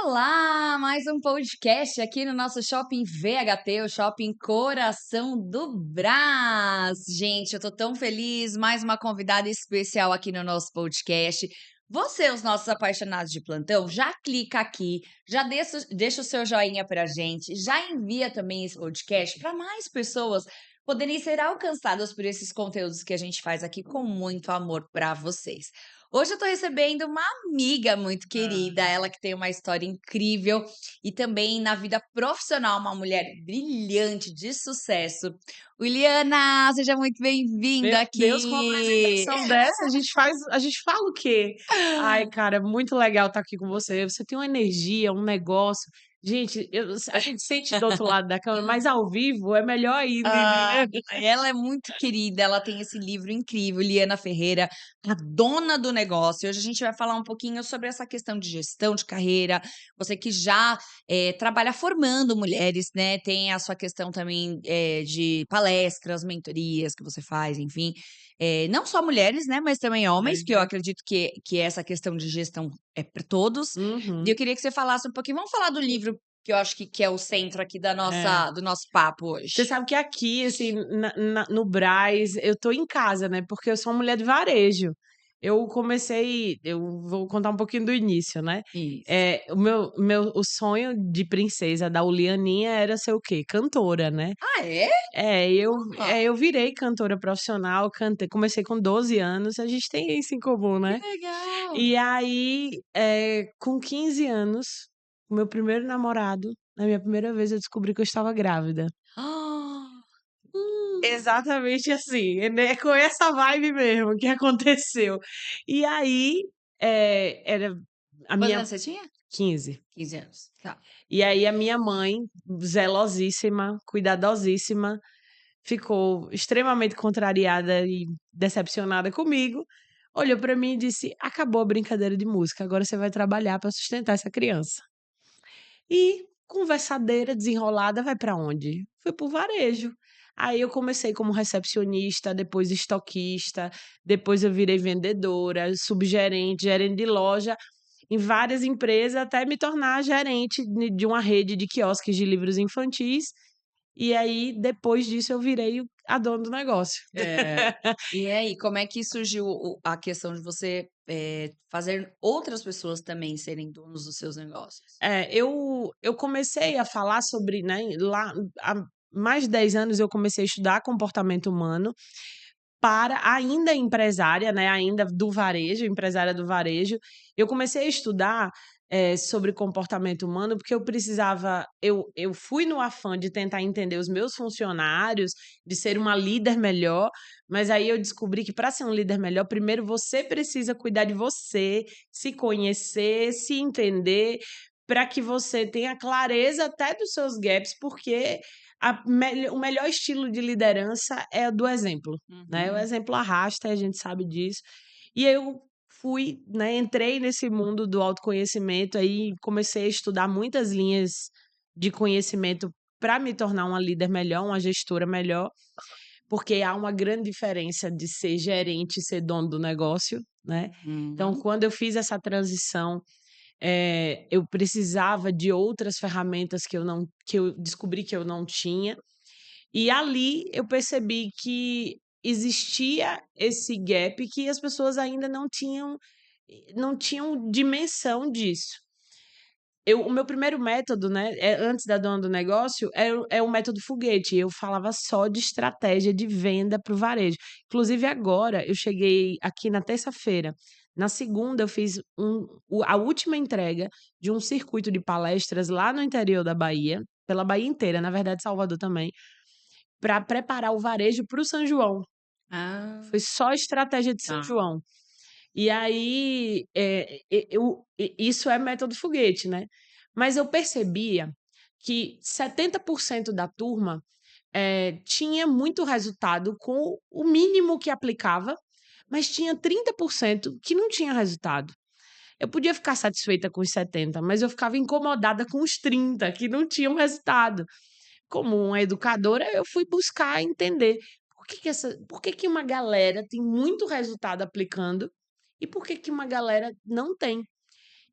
Olá, mais um podcast aqui no nosso Shopping VHT, o Shopping Coração do Brás. Gente, eu tô tão feliz, mais uma convidada especial aqui no nosso podcast. Você, os nossos apaixonados de plantão, já clica aqui, já deixa o seu joinha pra gente, já envia também esse podcast para mais pessoas poderem ser alcançadas por esses conteúdos que a gente faz aqui com muito amor para vocês. Hoje eu tô recebendo uma amiga muito querida, ela que tem uma história incrível e também na vida profissional, uma mulher brilhante, de sucesso. Juliana, seja muito Meu bem-vinda Deus, com uma aqui. apresentação dessa, a gente fala o quê? Ai, cara, muito legal estar aqui com você. Você tem uma energia, um negócio. Gente, a gente sente do outro lado da câmera, mas ao vivo é melhor ainda, Ah, entendeu? ela é muito querida, ela tem esse livro incrível, Liana Ferreira, a dona do negócio. Hoje a gente vai falar um pouquinho sobre essa questão de gestão de carreira. Você que já trabalha formando mulheres, né? Tem a sua questão também de palestras, mentorias que você faz, enfim. Não só mulheres, né? Mas também homens, que eu É. acredito que essa questão de gestão é para todos. E eu Uhum. queria que você falasse um pouquinho. Vamos falar do livro que eu acho que é o centro aqui da É. do nosso papo Você hoje. sabe que aqui, assim, no Brás, eu tô em casa, né? Porque eu sou uma mulher de varejo. Eu vou contar um pouquinho do início, né? Isso. O sonho de princesa da Ulianinha era ser o quê? Cantora, né? Ah, é? Ó, Eu virei cantora profissional, comecei com 12 anos, a gente tem isso em comum, que né? legal. E aí, com 15 anos, o meu primeiro namorado, na minha primeira vez, eu descobri que eu estava grávida. Ah, Exatamente assim, né, com essa vibe mesmo que aconteceu. E aí, era a quantos minha anos você tinha? 15. 15 anos. Tá. E aí a minha mãe, zelosíssima, cuidadosíssima, ficou extremamente contrariada e decepcionada comigo, olhou pra mim e disse: "Acabou a brincadeira de música, agora você vai trabalhar pra sustentar essa criança". E conversadeira desenrolada vai pra onde? Fui para o varejo. Aí eu comecei como recepcionista, depois estoquista, depois eu virei vendedora, subgerente, gerente de loja, em várias empresas, até me tornar gerente de uma rede de quiosques de livros infantis, e aí depois disso eu virei a dona do negócio. É. E aí, como é que surgiu a questão de você, fazer outras pessoas também serem donos dos seus negócios? Eu comecei a falar sobre, né, lá há mais de 10 anos eu comecei a estudar comportamento humano, para ainda empresária, né, ainda do varejo, empresária do varejo, eu comecei a estudar, sobre comportamento humano, porque eu fui no afã de tentar entender os meus funcionários, de ser uma líder melhor, mas aí eu descobri que para ser um líder melhor, primeiro você precisa cuidar de você, se conhecer, se entender, para que você tenha clareza até dos seus gaps, porque o melhor estilo de liderança é o do exemplo, né, o Uhum. exemplo arrasta, a gente sabe disso. E eu fui, né, entrei nesse mundo do autoconhecimento, aí comecei a estudar muitas linhas de conhecimento para me tornar uma líder melhor, uma gestora melhor, porque há uma grande diferença de ser gerente e ser dono do negócio, né. Então Uhum. quando eu fiz essa transição, eu precisava de outras ferramentas que eu descobri que eu não tinha, e ali eu percebi que existia esse gap que as pessoas ainda não tinham dimensão disso. O meu primeiro método, né, antes da dona do negócio, é o método foguete. Eu falava só de estratégia de venda para o varejo. Inclusive agora eu cheguei aqui na terça-feira. Na segunda eu fiz a última entrega de um circuito de palestras lá no interior da Bahia, pela Bahia inteira, na verdade Salvador também, para preparar o varejo para o São João. Ah, Foi só estratégia de São tá. João. E aí, isso é método foguete, né. Mas eu percebia que 70% da turma, tinha muito resultado com o mínimo que aplicava, mas tinha 30% que não tinha resultado. Eu podia ficar satisfeita com os 70, mas eu ficava incomodada com os 30 que não tinham resultado. Como uma educadora, eu fui buscar entender por que que uma galera tem muito resultado aplicando e por que que uma galera não tem.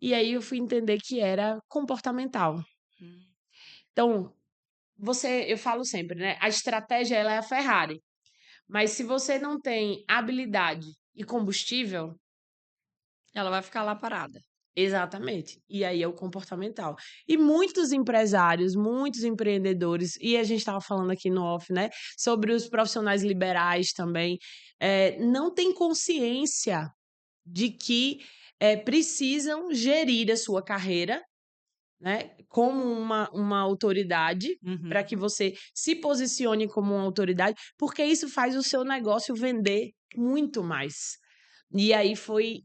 E aí eu fui entender que era comportamental. Hum. Então, eu falo sempre, né? A estratégia ela é a Ferrari, mas se você não tem habilidade e combustível, Ela vai ficar lá parada. exatamente. E aí é o comportamental. E muitos empresários, muitos empreendedores, e a gente estava falando aqui no off, né, sobre os profissionais liberais também, não têm consciência de que precisam gerir a sua carreira, né, como uma autoridade, para que Uhum. você se posicione como uma autoridade, porque isso faz o seu negócio vender muito mais. E aí foi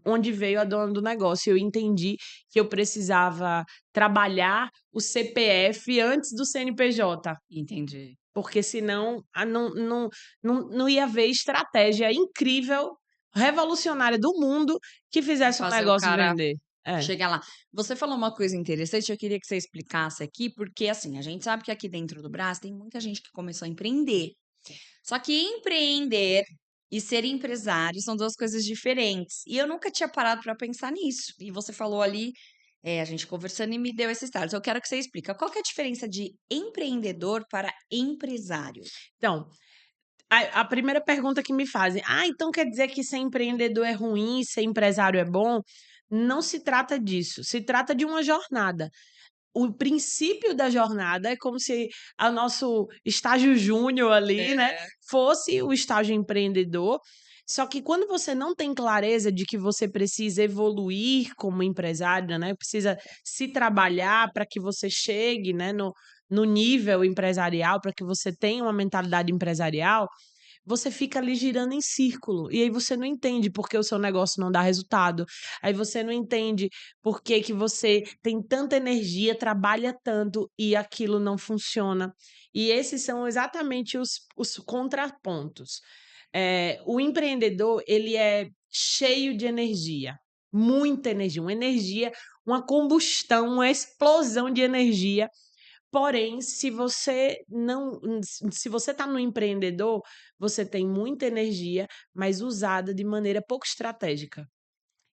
onde veio a dona do negócio. Eu entendi que eu precisava trabalhar o CPF antes do CNPJ, Entendi. porque senão não ia haver estratégia incrível, revolucionária do mundo que Pra fizesse um fazer o negócio cara vender. É. chegar lá. Você falou uma coisa interessante, eu queria que você explicasse aqui, porque, assim, a gente sabe que aqui dentro do Brás tem muita gente que começou a empreender. Só que empreender e ser empresário são 2 coisas diferentes. E eu nunca tinha parado para pensar nisso. E você falou ali, a gente conversando e me deu esse start. Eu quero que você explica, qual que é a diferença de empreendedor para empresário? Então, a primeira pergunta que me fazem: "Ah, então quer dizer que ser empreendedor é ruim, ser empresário é bom?". Não se trata disso, se trata de uma jornada. O princípio da jornada é como se o nosso estágio júnior ali, né, É. fosse o estágio empreendedor, só que quando você não tem clareza de que você precisa evoluir como empresário, né, precisa se trabalhar para que você chegue, né, no nível empresarial, para que você tenha uma mentalidade empresarial, você fica ali girando em círculo, e aí você não entende por que o seu negócio não dá resultado, aí você não entende por que que você tem tanta energia, trabalha tanto e aquilo não funciona. E esses são exatamente os contrapontos. O empreendedor, ele é cheio de energia, muita energia, uma combustão, uma explosão de energia. Porém, se você está no empreendedor, você tem muita energia, mas usada de maneira pouco estratégica.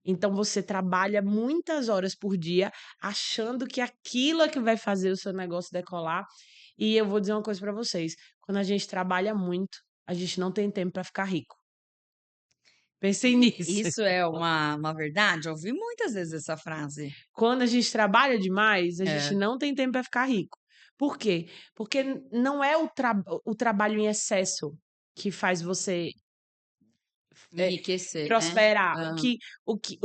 Então você trabalha muitas horas por dia, achando que aquilo é que vai fazer o seu negócio decolar. E eu vou dizer uma coisa para vocês: quando a gente trabalha muito, a gente não tem tempo para ficar rico. Pensem nisso. Isso é uma verdade? Eu ouvi muitas vezes essa frase. Quando a gente trabalha demais, a gente É. não tem tempo para ficar rico. Por quê? Porque não é o trabalho em excesso que faz você, eh, Enriquecer, né? prosperar. O Hã. que o que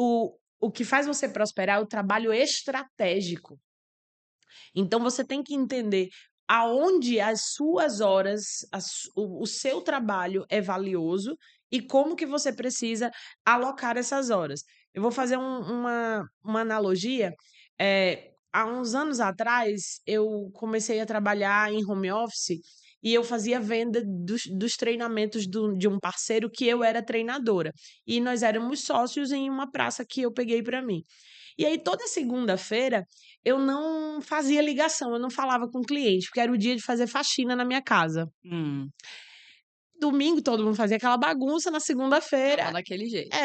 o que faz você prosperar é o trabalho estratégico. Então você tem que entender aonde as suas horas, o seu trabalho é valioso e como que você precisa alocar essas horas. Eu vou fazer uma analogia. Há uns anos atrás, eu comecei a trabalhar em home office e eu fazia venda dos treinamentos de um parceiro que eu era treinadora. E nós éramos sócios em uma praça que eu peguei para mim. E aí, toda segunda-feira, eu não fazia ligação, eu não falava com o cliente, porque era o dia de fazer faxina na minha casa. Hum. Domingo, todo mundo fazia aquela bagunça, na Tava segunda-feira daquele jeito.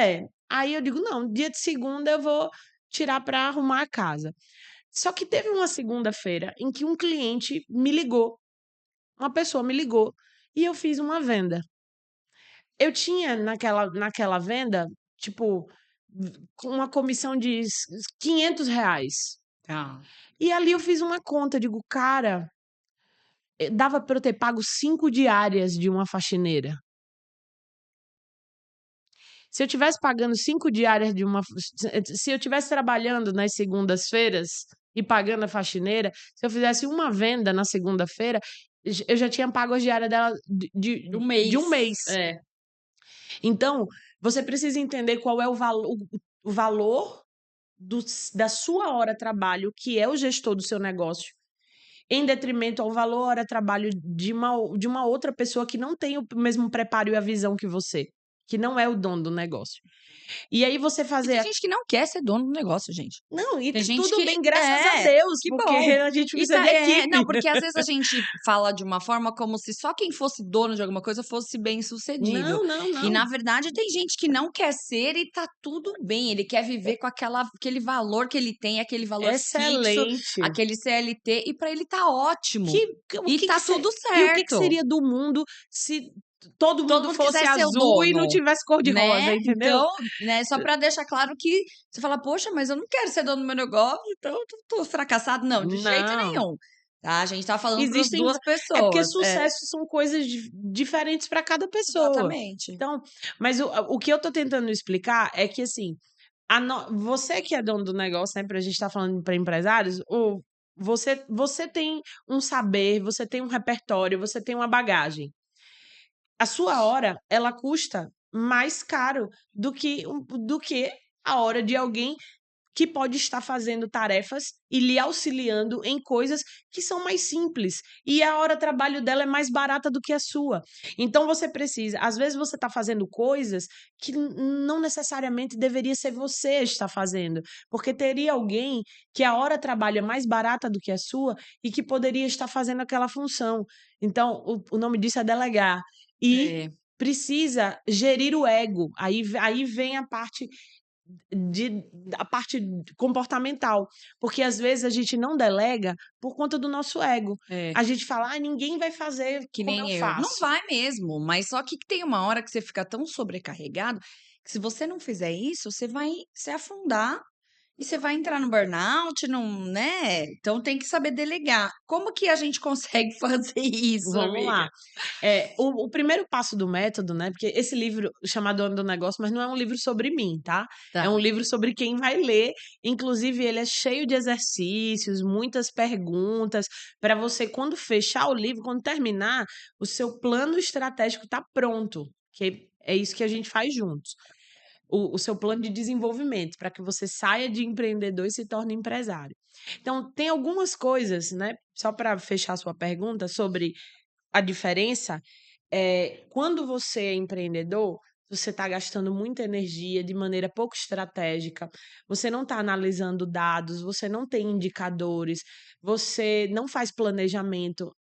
aí eu digo: "Não, dia de segunda eu vou tirar para arrumar a casa". Só que teve uma segunda-feira em que um cliente me ligou, uma pessoa me ligou, e eu fiz uma venda. Eu tinha naquela venda, tipo, com uma comissão de R$ 500. Tá. E ali eu fiz uma conta, digo: "Cara, dava para eu ter pago 5 diárias de uma faxineira". Se eu tivesse pagando 5 diárias de uma se eu tivesse trabalhando nas segundas-feiras e pagando a faxineira, se eu fizesse uma venda na segunda-feira, eu já tinha pago a diária dela Do de mês. um mês. É. Então, você precisa entender qual é o valor da sua hora trabalho, que é o gestor do seu negócio, em detrimento ao valor hora trabalho de uma outra pessoa que não tem o mesmo preparo e a visão que você. que não é o dono do negócio. E aí você E fazer tem gente que não quer ser dono do negócio, gente. não, e Tem tá gente tudo que bem, graças a Deus, que porque bom. a gente E precisa de não, equipe. porque às vezes a gente fala de uma forma como se só quem fosse dono de alguma coisa fosse bem-sucedido. Não, não, E na não. verdade tem gente que não quer ser e tá tudo bem, ele quer É viver com aquele valor que ele tem, aquele valor fixo, excelente. aquele CLT, e pra ele tá ótimo. O E que que tá se tudo e o que que certo. seria do mundo se todo Todo mundo mundo fosse quisesse ser o azul e não dono, tivesse cor de né. rosa, entendeu? Então, né, só pra deixar claro que você fala: "Poxa, mas eu não quero ser dono do meu negócio, então eu tô fracassado". Não, de jeito Não. nenhum, tá. A gente tá falando para as Existem 2 é porque pessoas. É, sucesso são coisas diferentes para cada pessoa. exatamente. Então, mas o que eu tô tentando explicar é que, assim, você que é dono do negócio, né, pra gente estar falando para empresários, ou você tem um saber, você tem um repertório, você tem uma bagagem. A sua hora, ela custa mais caro do que a hora de alguém que pode estar fazendo tarefas e lhe auxiliando em coisas que são mais simples, e a hora trabalho dela é mais barata do que a sua. Então você precisa às vezes você está fazendo coisas que não necessariamente deveria ser você a estar fazendo, porque teria alguém que a hora trabalho é mais barata do que a sua e que poderia estar fazendo aquela função. Então o nome disso é delegar. E É. precisa gerir o ego, aí vem de a parte comportamental, porque às vezes a gente não delega por conta do nosso ego. É. A gente fala: "Ah, ninguém vai fazer Que como eu nem eu. Não faço". vai mesmo, mas só que tem uma hora que você fica tão sobrecarregado, que se você não fizer isso, você vai se afundar e você vai entrar no burnout, não, né? Então tem que saber delegar. Como que a gente consegue fazer isso, Vamos amiga? lá. O primeiro passo do método, né, porque esse livro chamado Dono do Negócio, mas não é um livro sobre mim, tá? É um Tá. livro sobre quem vai ler, inclusive ele é cheio de exercícios, muitas perguntas, para você quando fechar o livro, quando terminar, o seu plano estratégico tá pronto, que é isso que a gente faz juntos. O seu plano de desenvolvimento, para que você saia de empreendedor e se torne empresário. Então, tem algumas coisas, né, só para fechar a sua pergunta sobre a diferença, quando você é empreendedor, você está gastando muita energia de maneira pouco estratégica, você não está analisando dados, você não tem indicadores, você não faz planejamento.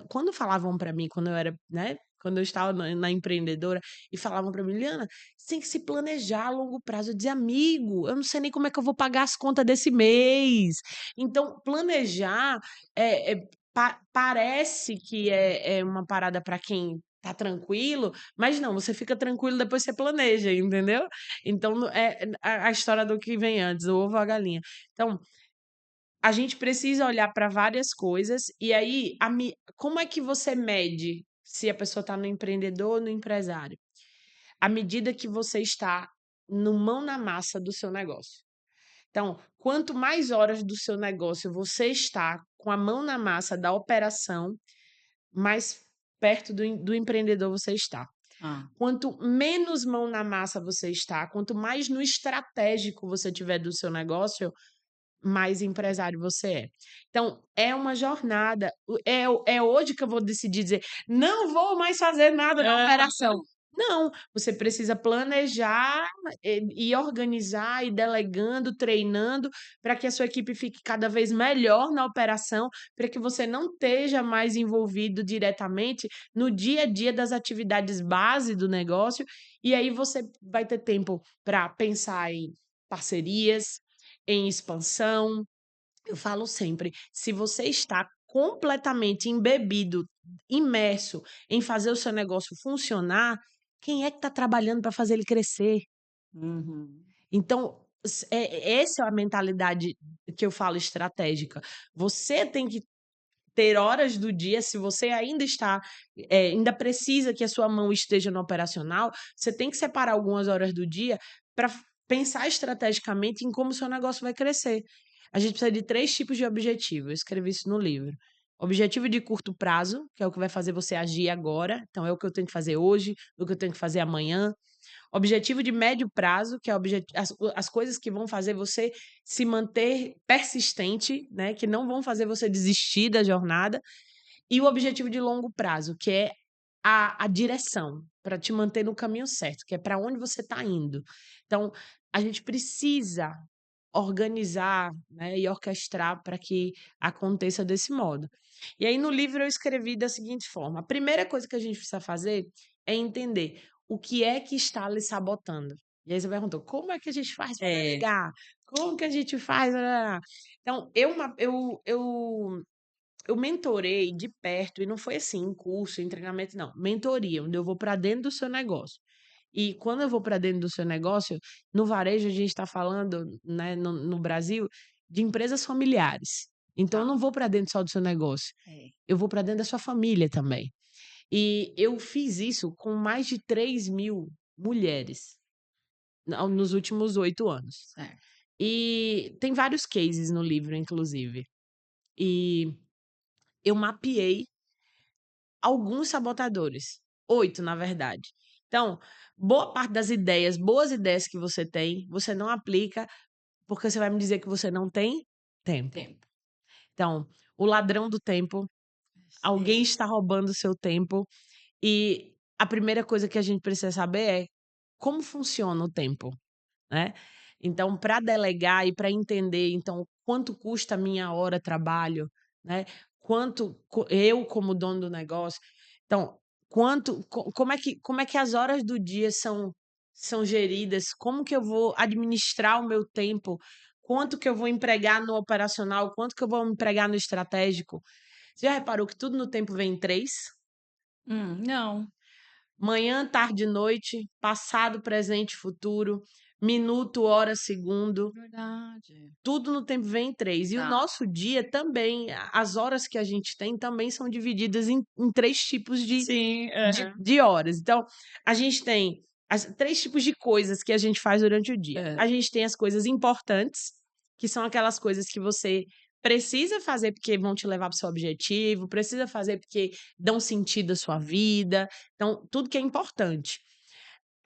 Quando falavam para mim, quando eu era, né, quando eu estava na empreendedora e falavam para mim: "Liana, você tem que se planejar a longo prazo". Eu dizia: "Amigo, eu não sei nem como é que eu vou pagar as contas desse mês". Então planejar, parece que é uma parada para quem tá tranquilo, mas não, você fica tranquilo, depois você planeja, entendeu? Então é a história do que vem antes, o ovo ou a galinha. Então, a gente precisa olhar para várias coisas, e aí como é que você mede se a pessoa está no empreendedor ou no empresário? À medida que você está no mão na massa do seu negócio. Então, quanto mais horas do seu negócio você está com a mão na massa da operação, mais perto do empreendedor você está. Ah, Quanto menos mão na massa você está, quanto mais no estratégico você tiver do seu negócio, mais empresário você é. Então, é uma jornada. É hoje que eu vou decidir dizer: "Não vou mais fazer nada na operação". Não, você precisa planejar, e organizar, e delegando, treinando, para que a sua equipe fique cada vez melhor na operação, para que você não esteja mais envolvido diretamente no dia a dia das atividades base do negócio, e aí você vai ter tempo para pensar em parcerias, em expansão. Eu falo sempre, se você está completamente embebido, imerso em fazer o seu negócio funcionar, quem é que está trabalhando para fazer ele crescer? uhum. Então, essa é a mentalidade que eu falo estratégica. Você tem que ter horas do dia, se você ainda está, ainda precisa que a sua mão esteja no operacional, você tem que separar algumas horas do dia para pensar estrategicamente em como o seu negócio vai crescer. A gente precisa de 3 tipos de objetivo, eu escrevi isso no livro. Objetivo de curto prazo, que é o que vai fazer você agir agora, então é o que eu tenho que fazer hoje, o que eu tenho que fazer amanhã. Objetivo de médio prazo, que é as coisas que vão fazer você se manter persistente, né, que não vão fazer você desistir da jornada, e o objetivo de longo prazo, que é a direção, para te manter no caminho certo, que é para onde você está indo. Então, a gente precisa organizar, né, e orquestrar para que aconteça desse modo. E aí no livro eu escrevi da seguinte forma: a primeira coisa que a gente precisa fazer é entender o que é que está lhe sabotando. E aí você perguntou: "Como é que a gente faz para É. delegar? Como que a gente faz?" Então eu mentorei de perto, e não foi assim, em curso, em treinamento, não. Mentoria, onde eu vou para dentro do seu negócio. E quando eu vou para dentro do seu negócio, no varejo a gente está falando, né, no Brasil, de empresas familiares. Então eu Tá. não vou para dentro só do seu negócio, É. eu vou para dentro da sua família também. E eu fiz isso com mais de 3.000 mulheres nos últimos 8 anos. Certo. E tem vários cases no livro, inclusive. E eu mapeei alguns sabotadores, 8 na verdade. Então, boa parte das ideias, boas ideias que você tem, você não aplica, porque você vai me dizer que você não tem tempo. Tempo. Então, o ladrão do tempo, alguém É. está roubando o seu tempo, e a primeira coisa que a gente precisa saber é como funciona o tempo, né. Então, para delegar e para entender, então, quanto custa a minha hora trabalho, né, quanto eu como dono do negócio, então, como é que as horas do dia são geridas, como que eu vou administrar o meu tempo, quanto que eu vou empregar no operacional, quanto que eu vou empregar no estratégico. Você já reparou que tudo no tempo vem em 3? Não. Manhã, tarde e noite, passado, presente futuro, minuto, hora, segundo, Verdade. tudo no tempo vem em 3. E o Tá. nosso dia também, as horas que a gente tem também são divididas em 3 tipos de Sim, de aham. de horas. Então, a gente tem as 3 tipos de coisas que a gente faz durante o dia. Hã. A gente tem as coisas importantes, que são aquelas coisas que você precisa fazer porque vão te levar para o seu objetivo, precisa fazer porque dão sentido à sua vida, então tudo que é importante.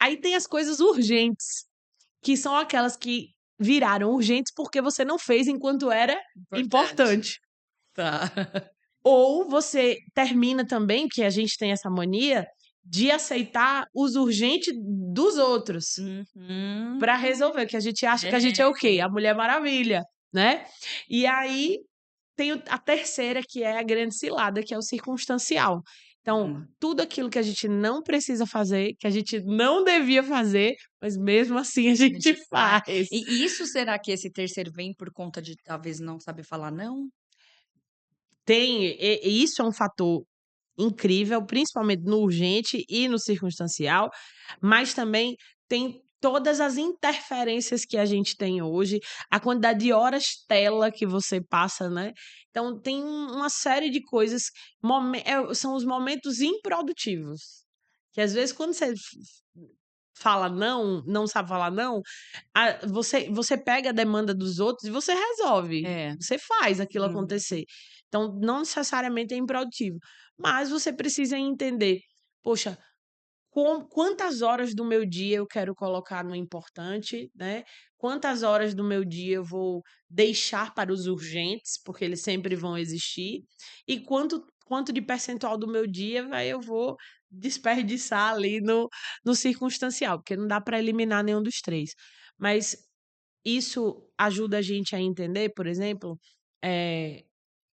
Aí tem as coisas urgentes, que são aquelas que viraram urgentes porque você não fez enquanto era Importante. importante. Tá. Ou você termina também, que a gente tem essa mania, de aceitar os urgentes dos outros, Uhum. para resolver, que a gente acha que a gente é o quê? É. A Mulher Maravilha, né. E aí tem a terceira, que é a grande cilada, que é o circunstancial. Então, Hum. tudo aquilo que a gente não precisa fazer, que a gente não devia fazer, mas mesmo assim a A gente gente faz. faz. E isso será que esse terceiro vem por conta de talvez não saber falar não? Tem, e isso é um fator incrível, principalmente no urgente e no circunstancial, mas também tem todas as interferências que a gente tem hoje, a quantidade de horas tela que você passa, né. Então tem uma série de coisas, são os momentos improdutivos, que às vezes quando você fala não, não sabe falar não, você pega a demanda dos outros e você resolve, É. você faz aquilo Uhum. acontecer. Então, não necessariamente é improdutivo, mas você precisa entender: "Poxa, quantas horas do meu dia eu quero colocar no importante, né, quantas horas do meu dia eu vou deixar para os urgentes, porque eles sempre vão existir, e quanto de percentual do meu dia eu vou desperdiçar ali no circunstancial", porque não dá para eliminar nenhum dos 3. Mas isso ajuda a gente a entender, por exemplo, eh,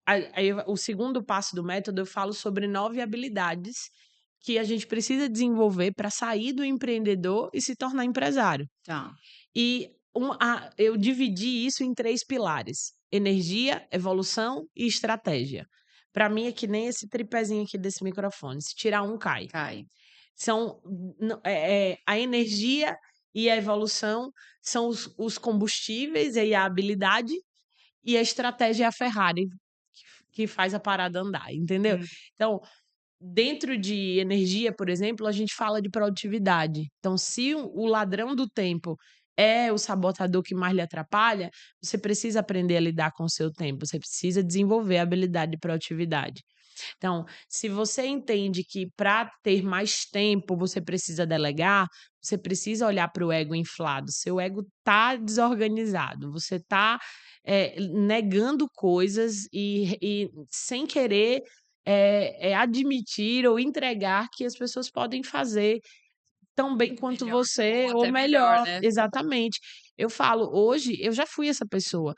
aí o segundo passo do método, eu falo sobre 9 habilidades que a gente precisa desenvolver para sair do empreendedor e se tornar empresário. Tá. E eu dividi isso em 3 pilares: energia, evolução e estratégia. Para mim é que nem esse tripézinho aqui desse microfone, se tirar um cai. Cai. São a energia e a evolução são os combustíveis e a habilidade, e a estratégia é a Ferrari que faz a parada andar, entendeu? Hum. Então, dentro de energia, por exemplo, a gente fala de produtividade. Então, se o ladrão do tempo é o sabotador que mais lhe atrapalha, você precisa aprender a lidar com o seu tempo, você precisa desenvolver a habilidade de produtividade. Então, se você entende que para ter mais tempo você precisa delegar, você precisa olhar para o ego inflado. Seu ego tá desorganizado, você tá negando coisas e sem querer é admitir ou entregar que as pessoas podem fazer tão bem quanto Melhor você ou ou até melhor, melhor. né. Exatamente. Eu falo, hoje eu já fui essa pessoa,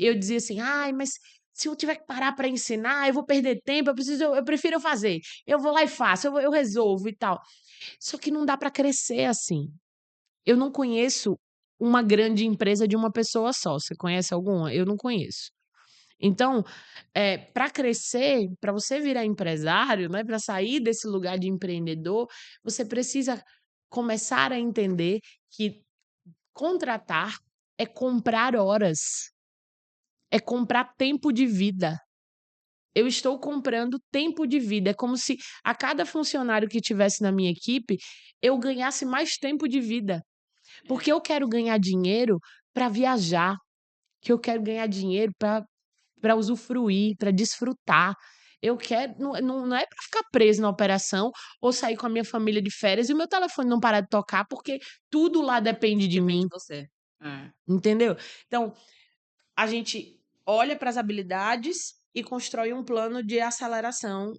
eu dizia assim: "Ai, mas se eu tiver que parar para ensinar, eu vou perder tempo, eu prefiro eu fazer. Eu vou lá e faço, eu resolvo e tal". Só que não dá para crescer assim. Eu não conheço uma grande empresa de uma pessoa só. Você conhece alguma? Eu não conheço. Então, para crescer, para você virar empresário, né, para sair desse lugar de empreendedor, você precisa começar a entender que contratar é comprar horas, é comprar tempo de vida. Eu estou comprando tempo de vida. É como se a cada funcionário que tivesse na minha equipe, eu ganhasse mais tempo de vida. É. Porque eu quero ganhar dinheiro para viajar, que eu quero ganhar dinheiro para usufruir, para desfrutar. Eu quero não é para ficar preso na operação ou sair com a minha família de férias e o meu telefone não parar de tocar, porque tudo lá depende de Depende mim, de você. É. entendeu? Então, a gente olha para as habilidades e constrói um plano de aceleração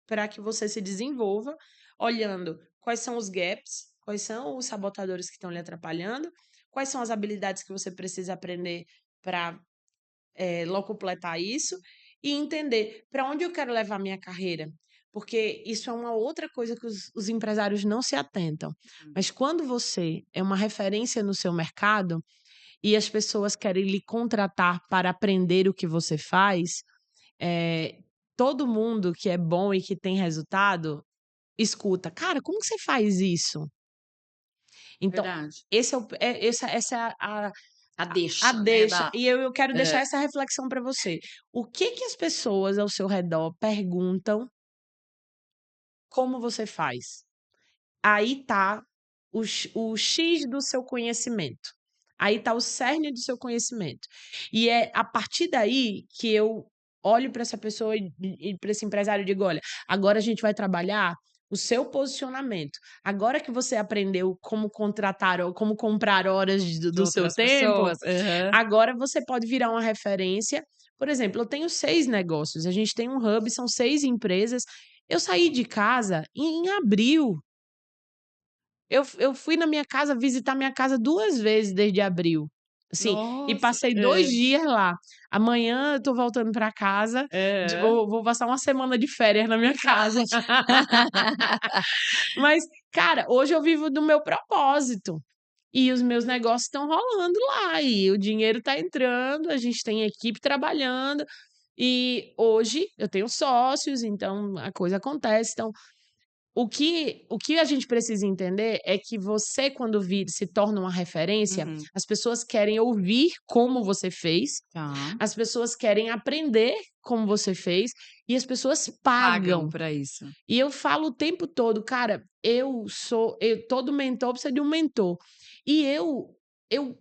para que você se desenvolva, olhando quais são os gaps, quais são os sabotadores que estão lhe atrapalhando, quais são as habilidades que você precisa aprender para locupletar isso e entender para onde eu quero levar minha carreira. Porque isso é uma outra coisa que os empresários não se atentam. Hum. Mas quando você é uma referência no seu mercado e as pessoas querem lhe contratar para aprender o que você faz, eh, todo mundo que é bom e que tem resultado escuta: "Cara, como que você faz isso?". Então, Verdade. essa é A a deixa, né, deixa. da E eu quero deixar é. essa reflexão para você. O que que as pessoas ao seu redor perguntam como você faz? Aí tá o X do seu conhecimento. Aí tá o cerne do seu conhecimento. E é a partir daí que eu olho para essa pessoa e para esse empresário e digo: "Olha, agora a gente vai trabalhar o seu posicionamento. Agora que você aprendeu como contratar ou como comprar horas De do seu outras tempo, pessoas. Aham. agora você pode virar uma referência". Por exemplo, eu tenho 6 negócios, a gente tem um hub, são 6 empresas. Eu saí de casa em abril. Eu fui na minha casa visitar minha casa 2 vezes desde abril, assim, e Nossa. passei 2 Hã. dias lá. Amanhã eu tô voltando pra casa, Aham. vou passar uma semana de férias na minha casa. Mas, cara, hoje eu vivo do meu propósito, e os meus negócios estão rolando lá, e o dinheiro tá entrando, a gente tem equipe trabalhando, e hoje eu tenho sócios, então a coisa acontece. Então o que a gente precisa entender é que você, quando se torna uma referência, Uhum. as pessoas querem ouvir como você fez, Tá. as pessoas querem aprender como você fez e as pessoas Pagam pagam. pra isso. E eu falo o tempo todo, cara, todo mentor precisa de um mentor. E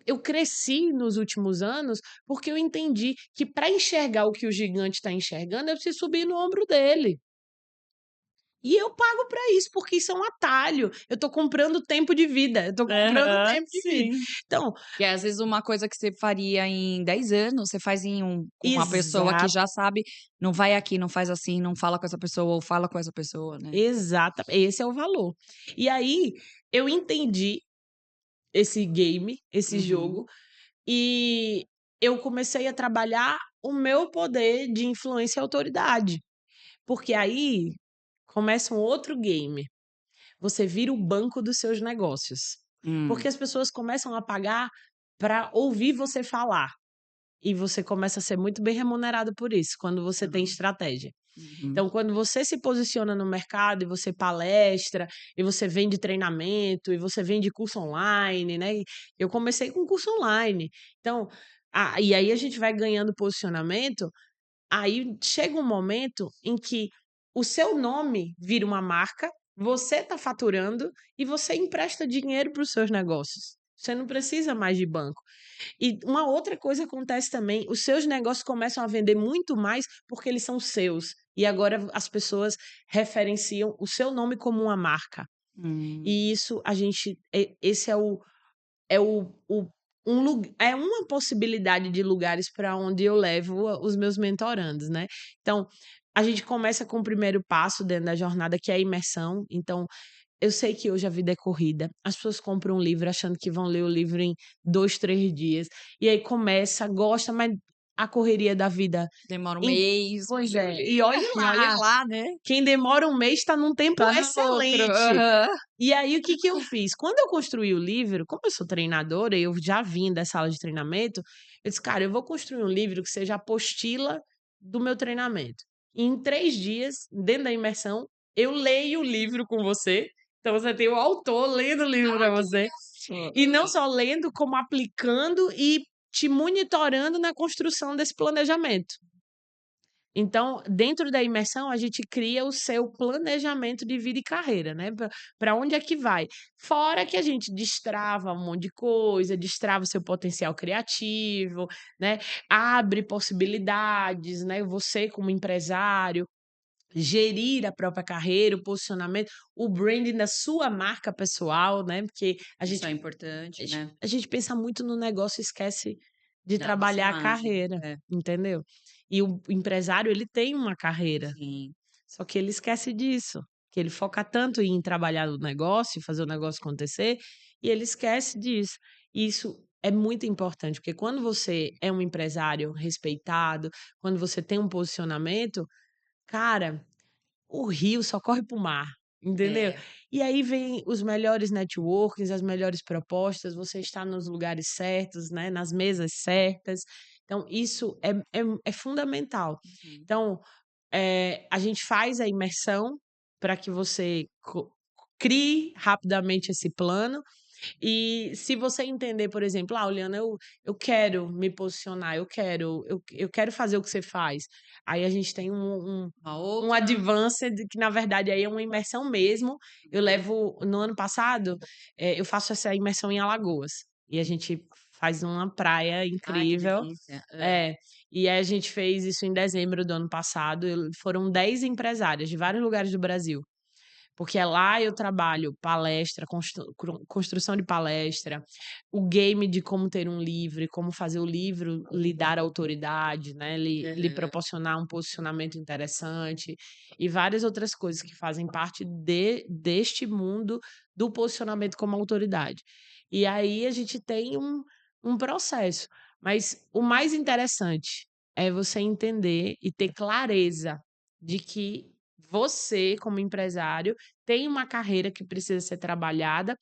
eu cresci nos últimos anos porque eu entendi que para enxergar o que o gigante está enxergando, eu preciso subir no ombro dele. E eu pago pra isso, porque isso é um atalho. Eu tô comprando tempo de vida, eu tô comprando Aham, tempo de vida. sim. Então, Que às vezes uma coisa que você faria em 10 anos, você faz com uma pessoa que exato, já sabe, não vai aqui, não faz assim, não fala com essa pessoa ou fala com essa pessoa, né. exata esse é o valor. E aí, eu entendi esse game, esse Uhum. jogo, e eu comecei a trabalhar o meu poder de influência e autoridade. Porque aí começa um outro game. Você vira o banco dos seus negócios. Porque Hum. as pessoas começam a pagar para ouvir você falar. E você começa a ser muito bem remunerado por isso, quando você tem Uhum. estratégia. Uhum. Então, quando você se posiciona no mercado e você palestra, e você vende treinamento, e você vende curso online, né? E eu comecei com curso online. Então, e aí a gente vai ganhando posicionamento, aí chega um momento em que o seu nome vira uma marca, você está faturando e você empresta dinheiro para os seus negócios. Você não precisa mais de banco. E uma outra coisa acontece também, os seus negócios começam a vender muito mais porque eles são seus. E agora as pessoas referenciam o seu nome como uma marca. Hum. E isso a gente esse é o é uma possibilidade de lugares para onde eu levo os meus mentorandos, né. Então, a gente começa com o primeiro passo dentro da jornada, que é a imersão. Então, eu sei que hoje a vida é corrida, as pessoas compram um livro achando que vão ler o livro em 2, 3 dias, e aí começa, gosta, mas a correria da vida Demora um em mês, pois é, e olhe e olha lá, lá, né, quem demora um mês está num tempo tá no lucro. excelente. Aham. E aí, o que que eu fiz? Quando eu construí o livro, como eu sou treinadora e eu já vim dessa aula de treinamento, eu disse: "Cara, eu vou construir um livro que seja a apostila do meu treinamento. E em 3 dias, dentro da imersão, eu leio o livro com você, então você tem o autor lendo o livro Ai, para que você, graça. e não só lendo, como aplicando e te monitorando na construção desse planejamento". Então, dentro da imersão, a gente cria o seu planejamento de vida e carreira, né, pra onde é que vai. Fora que a gente destrava um monte de coisa, destrava o seu potencial criativo, né, abre possibilidades, né, você como empresário, gerir a própria carreira, o posicionamento, o branding da sua marca pessoal, né, porque a Isso é gente importante, né, a gente pensa muito no negócio e esquece de da nossa trabalhar a imagem. carreira, É, entendeu? E o empresário, ele tem uma carreira, sim. só que ele esquece disso, que ele foca tanto em trabalhar no negócio, fazer o negócio acontecer, e ele esquece disso. E isso é muito importante, porque quando você é um empresário respeitado, quando você tem um posicionamento, cara, o rio só corre para o mar, entendeu? É, E aí vem os melhores networkings, as melhores propostas, você está nos lugares certos, né, nas mesas certas. Então isso é fundamental. uhum. Então, a gente faz a imersão para que você crie rapidamente esse plano, e se você entender, por exemplo: "Ah, Oliana, eu quero me posicionar, eu quero fazer o que você faz". Aí a gente tem Uma um outra advanced que, na verdade, aí é uma imersão mesmo. Eu levo no ano passado, eu faço essa imersão em Alagoas, e a gente faz uma praia ai, que incrível. delícia. Hã. É, e aí a gente fez isso em dezembro do ano passado, foram 10 empresárias de vários lugares do Brasil. Porque lá eu trabalho palestra, construção de palestra, o game de como ter um livro e como fazer o livro lhe dar autoridade, né, lhe Aham. proporcionar um posicionamento interessante, e várias outras coisas que fazem parte deste mundo do posicionamento como autoridade. E aí a gente tem um processo, mas o mais interessante é você entender e ter clareza de que você, como empresário, tem uma carreira que precisa ser trabalhada,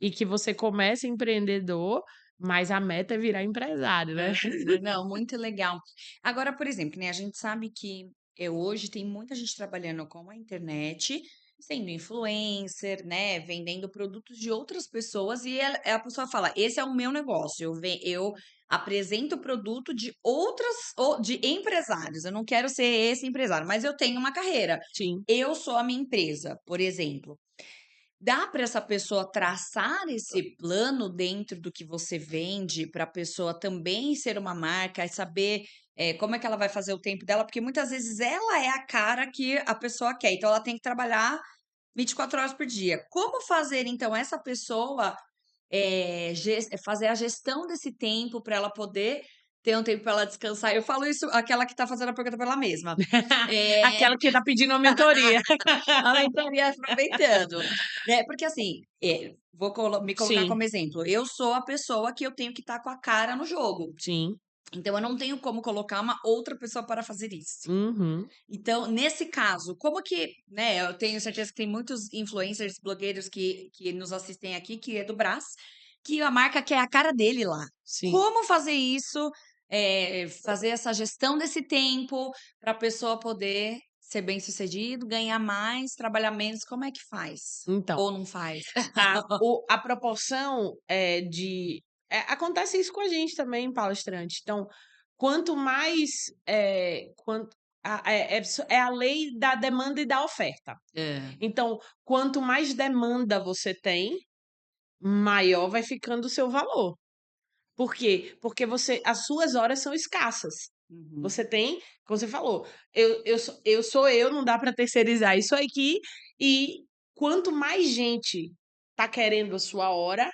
e que você começa empreendedor, mas a meta é virar empresário, né. Aham. Não, muito legal. Agora, por exemplo, né, a gente sabe que, hoje tem muita gente trabalhando com a internet, sendo influencer, né, vendendo produtos de outras pessoas e a pessoa fala: "Esse é o meu negócio, eu apresento o produto de outras o de empresários, eu não quero ser esse empresário, mas eu tenho uma carreira. Sim. Eu sou a minha empresa", por exemplo. Dá para essa pessoa traçar esse plano dentro do que você vende, para a pessoa também ser uma marca e saber, como é que ela vai fazer o tempo dela, porque muitas vezes ela é a cara que a pessoa quer, então ela tem que trabalhar 24 horas por dia. Como fazer então essa pessoa, fazer a gestão desse tempo para ela poder ter um tempo para ela descansar? Eu falo isso aquela que está fazendo a pergunta pra ela mesma. Eh Aquela que tá pedindo uma mentoria. a mentoria aproveitando, né, porque assim, vou me colocar Sim, como exemplo, eu sou a pessoa que eu tenho que estar com a cara no jogo, sim. então eu não tenho como colocar uma outra pessoa para fazer isso. Uhum. Então, nesse caso, como que, né, eu tenho certeza que tem muitos influencers, blogueiros que nos assistem aqui, que é do Brás, que a marca quer a cara dele lá. Sim. Como fazer isso, fazer essa gestão desse tempo para a pessoa poder ser bem-sucedido, ganhar mais, trabalhar menos, como é que faz? Então, Ou não faz? a proporção, acontece isso com a gente também, palestrante. Então, quanto mais, quanto é a lei da demanda e da oferta. Hã. Então, quanto mais demanda você tem, maior vai ficando o seu valor. Por quê? Porque as suas horas são escassas. Uhum. Você tem, como você falou, eu, não dá para terceirizar isso aqui, e quanto mais gente tá querendo a sua hora,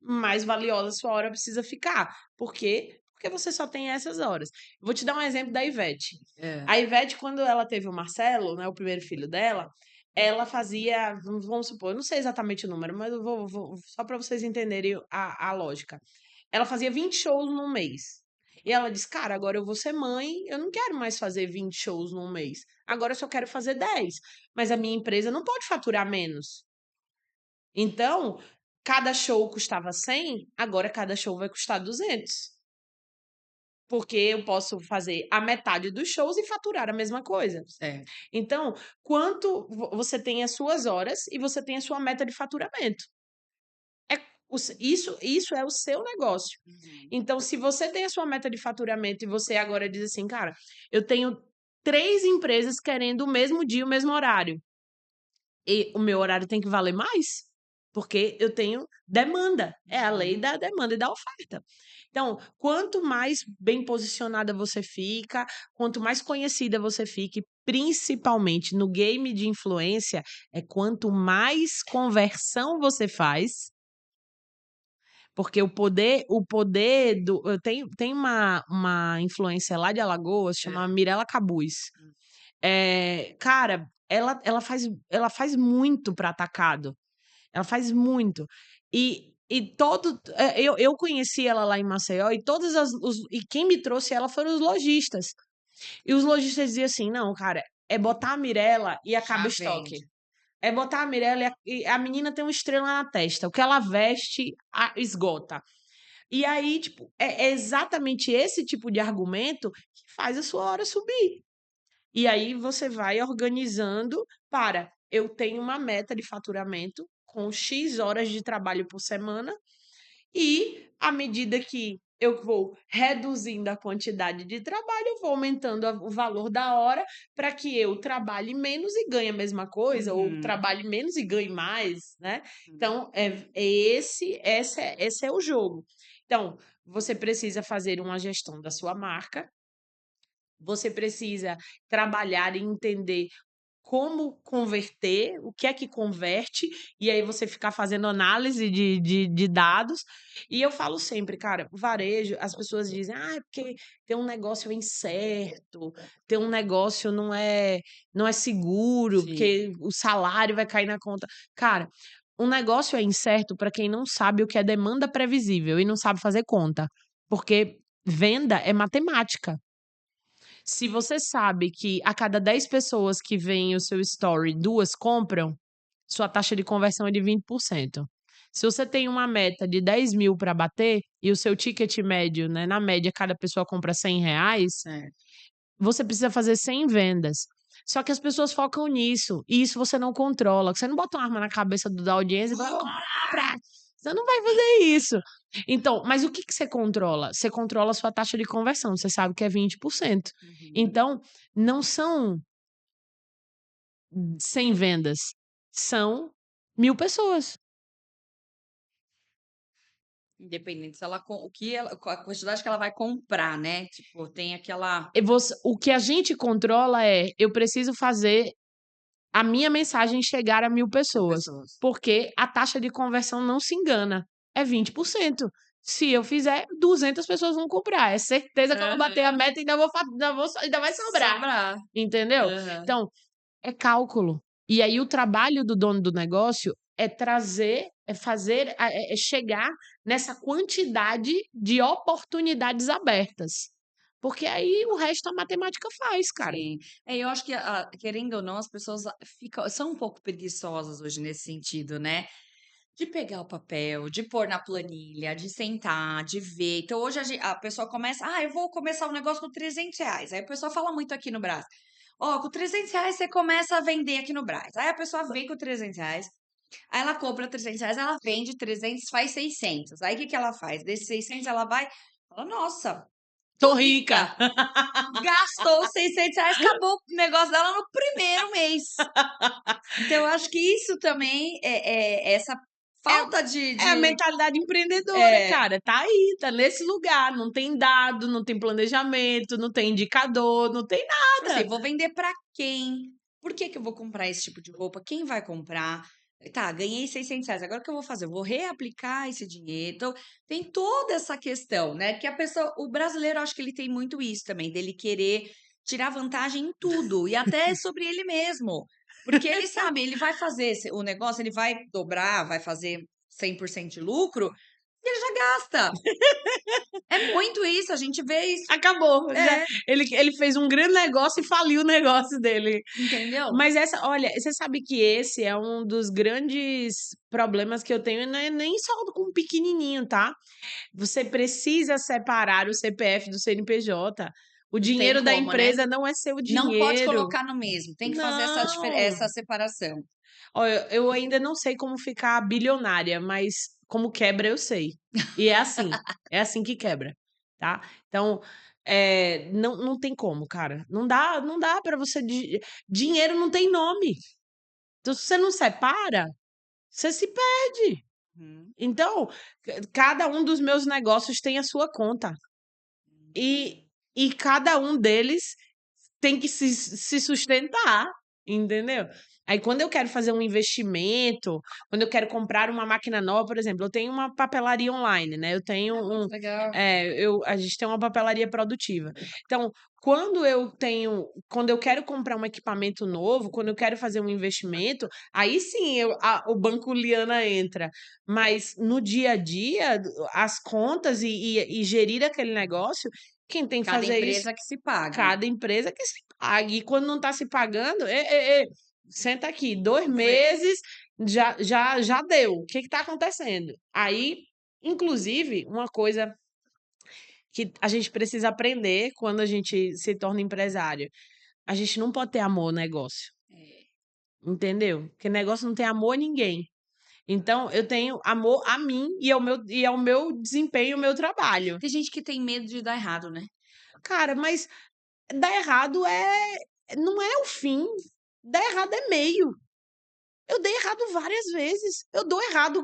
mais valiosa sua hora precisa ficar. Por quê? Porque você só tem essas horas. Vou te dar um exemplo da Ivete. É. A Ivete, quando ela teve o Marcelo, né, o primeiro filho dela, ela fazia, vamos supor, eu não sei exatamente o número, mas eu só para vocês entenderem a lógica. Ela fazia 20 shows num mês. E ela disse, cara, agora eu vou ser mãe, eu não quero mais fazer 20 shows num mês. Agora eu só quero fazer 10. Mas a minha empresa não pode faturar menos. Então, cada show custava 100, agora cada show vai custar 200. Porque eu posso fazer a metade dos shows e faturar a mesma coisa. Certo. Então, quanto você tem as suas horas e você tem a sua meta de faturamento. É isso é o seu negócio. Uhum. Então, se você tem a sua meta de faturamento e você agora diz assim: "Cara, eu tenho 3 empresas querendo o mesmo dia, o mesmo horário, e o meu horário tem que valer mais, porque eu tenho demanda". É a lei da demanda e da oferta. Então, quanto mais bem posicionada você fica, quanto mais conhecida você fique, principalmente no game de influência, é quanto mais conversão você faz, porque o poder do eu tenho uma influencer lá de Alagoas, chama É. Mirela Cabuz. Hum. Cara, ela faz muito para atacado, ela faz muito. Eu conheci ela lá em Maceió e todas as os e quem me trouxe ela foram os lojistas. E os lojistas diziam assim: "Não, cara, é botar a Mirela e acaba Já o estoque. vende. É botar a Mirella e a menina tem uma estrela na testa, o que ela veste esgota". E aí, tipo, é exatamente esse tipo de argumento que faz a sua hora subir. E aí você vai organizando para: eu tenho uma meta de faturamento com "X" horas de trabalho por semana e, à medida que eu vou reduzindo a quantidade de trabalho, eu vou aumentando o valor da hora para que eu trabalhe menos e ganhe a mesma coisa, ou Uhum. trabalhe menos e ganhe mais, né. Hum. Então, esse é o jogo. Então, você precisa fazer uma gestão da sua marca, você precisa trabalhar e entender como converter, o que é que converte, e aí você ficar fazendo análise de dados. E eu falo sempre, cara, o varejo, as pessoas dizem: "Ah, é porque tem um negócio é incerto, tem um negócio não é seguro, Sim. porque o salário vai cair na conta". Cara, um negócio é incerto para quem não sabe o que é demanda previsível e não sabe fazer conta, porque venda é matemática. Se você sabe que a cada 10 pessoas que veem o seu story, 2 compram, sua taxa de conversão é de 20%. Se você tem uma meta de 10.000 para bater e o seu ticket médio, né, na média cada pessoa compra R$ 100, Certo. você precisa fazer 100 vendas. Só que as pessoas focam nisso, e isso você não controla. Você não bota uma arma na cabeça da audiência e fala: "Compra!". Você não vai fazer isso. Então, mas o que que você controla? Você controla a sua taxa de conversão, você sabe que é 20%. Uhum. Então, não são 100 vendas, são 1.000 pessoas. Independente se ela o que ela a quantidade que ela vai comprar, né, tipo, tem aquela O que a gente controla é: eu preciso fazer a minha mensagem chegar a 1.000 mil pessoas, pessoas. porque a taxa de conversão não se engana, é 20%. Se eu fizer, 200 pessoas vão comprar, é certeza que eu vou bater a Aham. meta e ainda vai sobrar, Sobrar. entendeu? Aham. Então, é cálculo. E aí o trabalho do dono do negócio é trazer, é fazer, é chegar nessa quantidade de oportunidades abertas, porque aí o resto a matemática faz, cara. Sim. É, eu acho que querendo ou não, as pessoas são um pouco preguiçosas hoje nesse sentido, né, de pegar o papel, de pôr na planilha, de sentar, de ver. Então hoje a pessoa começa: "Ah, eu vou começar um negócio com R$ 300". Aí a pessoa fala muito aqui no Brás: "Ó, com R$ 300 você começa a vender aqui no Brás". Aí a pessoa vem com R$ 300, aí ela compra R$ 300, ela vende 300, faz 600. Aí o que que ela faz? Desses 600 ela vai, fala: "Nossa, Tô tô rica. rica". Gastou os R$ 600, acabou o negócio dela no primeiro mês. Então eu acho que isso também essa falta É a de mentalidade empreendedora, é, cara, tá aí, tá nesse lugar, não tem dado, não tem planejamento, não tem indicador, não tem tipo assim, nada. vou vender pra quem? Por que que eu vou comprar esse tipo de roupa? Quem vai comprar? Tá, ganhei R$ 600, agora o que eu vou fazer? Eu vou reaplicar esse dinheiro. Então, tem toda essa questão, né? Que a pessoa, o brasileiro, acho que ele tem muito isso também, dele querer tirar vantagem em tudo, e até sobre ele mesmo. Porque ele sabe, ele vai fazer o negócio, ele vai dobrar, vai fazer 100% de lucro, e ele já gasta. É muito isso, a gente vê isso. Acabou, já É, ele fez um grande negócio e faliu o negócio dele. entendeu? Mas olha, você sabe que esse é um dos grandes problemas que eu tenho, não é nem só com o pequenininho, tá? Você precisa separar o CPF do CNPJ. O Não tem dinheiro da como, né? empresa não é seu Não pode dinheiro. colocar no mesmo, tem que fazer Não. essa separação. Olha, eu ainda não sei como ficar bilionária, mas como quebra eu sei. E é assim que quebra, tá? Então, não tem como, cara. Não dá para você dinheiro não tem nome. Então, se você não separa, você se perde. Uhum. Então, cada um dos meus negócios tem a sua conta. E cada um deles tem que se sustentar, entendeu? Aí quando eu quero fazer um investimento, quando eu quero comprar uma máquina nova, por exemplo, eu tenho uma papelaria online, né, eu tenho Ah, que legal. a gente tem uma papelaria produtiva. Então, quando eu quero comprar um equipamento novo, quando eu quero fazer um investimento, aí sim o Banco Liana entra. Mas no dia a dia, as contas e gerir aquele negócio, quem tem que Cada fazer isso empresa que se pague. cada empresa que se pague. E quando não está se pagando, ê, senta aqui, 2 meses já deu. O que está acontecendo? Aí, inclusive, uma coisa que a gente precisa aprender quando a gente se torna empresário, a gente não pode ter amor ao negócio, É. entendeu? Porque negócio não tem amor a ninguém. Então, eu tenho amor a mim e ao meu desempenho, ao meu trabalho. Tem gente que tem medo de dar errado, né? Cara, mas dar errado não é o fim, dar errado é meio. Eu dei errado várias vezes, eu dou errado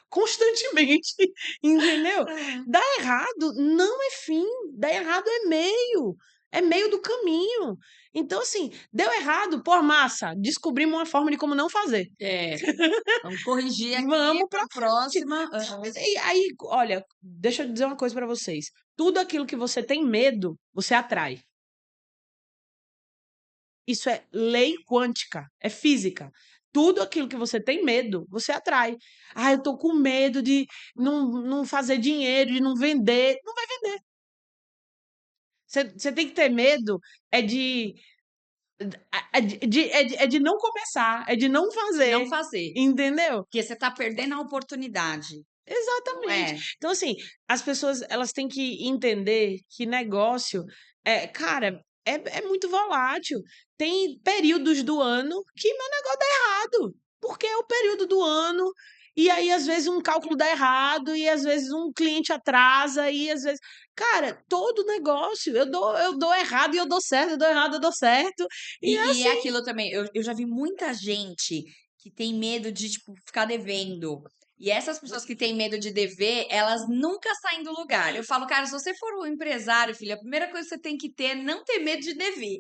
constantemente, entendeu? É. Dar errado não é fim, dar errado é meio do caminho. Então, assim, deu errado, pô, massa, descobrimos uma forma de como não fazer. É. Vamos corrigir aqui Vamos pra para a frente. próxima. Aham. E aí, olha, deixa eu dizer uma coisa pra vocês. Tudo aquilo que você tem medo, você atrai. Isso é lei quântica, é física. Tudo aquilo que você tem medo, você atrai. Ah, eu tô com medo de não fazer dinheiro, de não vender. Não vai vender. Você tem que ter medo é de não começar, é de não De não fazer, fazer. entendeu? Porque você está perdendo a oportunidade. Não Exatamente. é? Então, assim, as pessoas elas têm que entender que negócio cara, é muito volátil. Tem períodos do ano que meu negócio dá errado, porque é o período do ano, e aí às vezes um cálculo dá errado, e às vezes um cliente atrasa, e às vezes cara, todo negócio, eu dou errado e eu dou certo, eu dou errado, eu dou certo, e é E é assim. aquilo também, eu já vi muita gente que tem medo de, tipo, ficar devendo. E essas pessoas que têm medo de dever, elas nunca saem do lugar. Eu falo, cara, se você for um empresário, filho, a primeira coisa que você tem que ter é não ter medo de dever.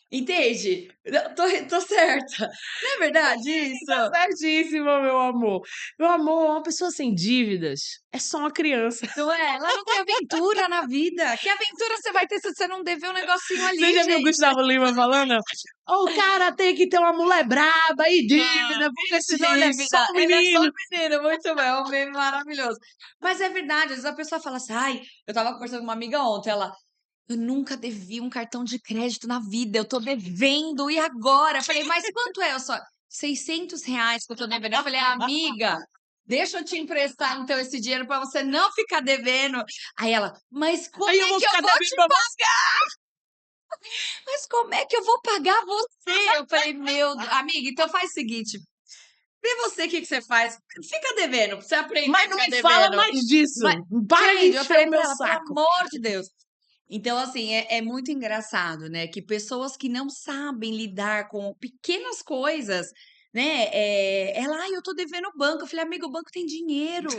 Entende? Eu tô certa. Não é verdade isso? Tá certíssimo, meu amor. Meu amor, uma pessoa sem dívidas é só uma criança. Não é? Ela não tem aventura na vida. Que aventura você vai ter se você não dever um negocinho Você ali, já viu o gente? Gustavo Lima falando? O cara tem que ter uma mulher braba e dívida, porque senão ele é só Dívida. um Ele é só menino. menino, muito bem, é um meme maravilhoso. Mas é verdade, às vezes a pessoa fala assim, ai, eu tava conversando com uma amiga ontem, ela, eu nunca devi um cartão de crédito na vida, eu tô devendo, e agora? Eu falei, mas quanto é? Eu só, R$ 600 que eu tô devendo. Eu falei, amiga, deixa eu te emprestar então esse dinheiro pra você não ficar devendo. Aí ela, mas como Aí eu é vou que eu ficar vou devendo te pra você. mas como é que eu vou pagar você? Eu falei, meu, amiga, então faz o seguinte, vê você o que que você faz, fica devendo, pra você aprender Mas a não ficar me fala devendo. mais disso. Mas, Para de entende? Eu encher falei o pra meu ela, pelo saco. amor de Deus. Então, assim, é muito engraçado, né? Que pessoas que não sabem lidar com pequenas coisas, né? Ela, ai, eu tô devendo o banco. Eu falei, amigo, o banco tem dinheiro.